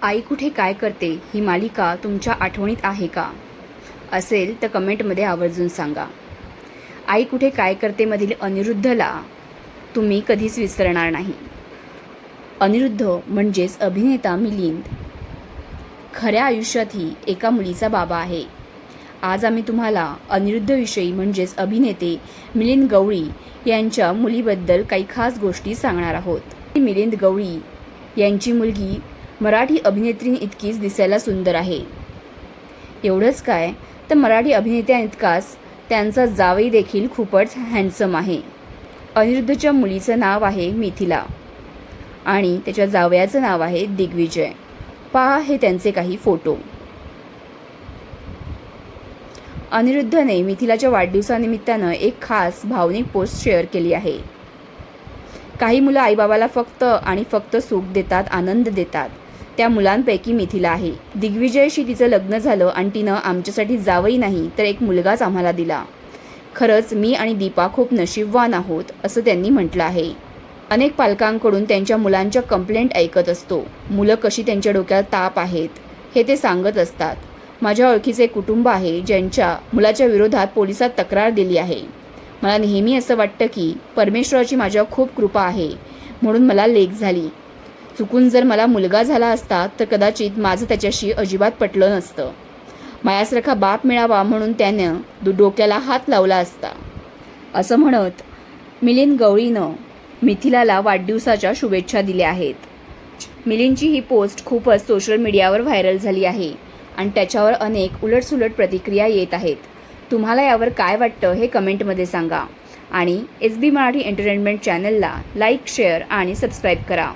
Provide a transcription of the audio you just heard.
आई कुठे काय करते ही मालिका तुमच्या आठवणीत आहे का? असेल तर कमेंटमध्ये आवर्जून सांगा. आई कुठे काय करते मधील अनिरुद्धला तुम्ही कधीच विसरणार नाही. अनिरुद्ध म्हणजेच अभिनेता मिलिंद खऱ्या आयुष्यातही एका मुलीचा बाबा आहे. आज आम्ही तुम्हाला अनिरुद्धविषयी म्हणजेच अभिनेते मिलिंद गवळी यांच्या मुलीबद्दल काही खास गोष्टी सांगणार आहोत. मिलिंद गवळी यांची मुलगी मराठी अभिनेत्री इतकीच दिसायला सुंदर आहे. एवढंच काय तर मराठी अभिनेत्यांइतकाच त्यांचा जावई देखील खूपच हँडसम आहे. अनिरुद्धच्या मुलीचं नाव आहे मिथिला आणि त्याच्या जावयाचं नाव आहे दिग्विजय. पहा हे त्यांचे काही फोटो. अनिरुद्धने मिथिलाच्या वाढदिवसानिमित्तानं एक खास भावनिक पोस्ट शेअर केली आहे. काही मुलं आईबाबाला फक्त आणि फक्त सुख देतात, आनंद देतात. त्या मुलांपैकी मिथिला आहे. दिग्विजयशी तिचं लग्न झालं आणि तिनं आमच्यासाठी जावई नाही तर एक मुलगाच आम्हाला दिला. खरंच मी आणि दीपा खूप नशीबवान आहोत असं त्यांनी म्हटलं आहे. अनेक पालकांकडून त्यांच्या मुलांच्या कंप्लेंट ऐकत असतो. मुलं कशी त्यांच्या डोक्यात ताप आहेत हे ते सांगत असतात. माझ्या ओळखीचे कुटुंब आहे ज्यांच्या मुलाच्या विरोधात पोलिसात तक्रार दिली आहे. मला नेहमी असं वाटतं की परमेश्वराची माझ्यावर खूप कृपा आहे म्हणून मला लेक झाली. चुकून जर मला मुलगा झाला असता तर कदाचित माझं त्याच्याशी अजिबात पटलं नसतं. माझ्यासारखा बाप मिळावा म्हणून त्यानं डोक्याला हात लावला असता असं म्हणत मिलिंद गवळीनं मिथिलाला वाढदिवसाच्या शुभेच्छा दिल्या आहेत. मिलिंदची ही पोस्ट खूपच सोशल मीडियावर व्हायरल झाली आहे आणि त्याच्यावर अनेक उलटसुलट प्रतिक्रिया येत आहेत. तुम्हाला यावर काय वाटतं हे कमेंटमध्ये सांगा आणि SB मराठी एंटरटेनमेंट चॅनलला लाईक, शेअर आणि सबस्क्राईब करा.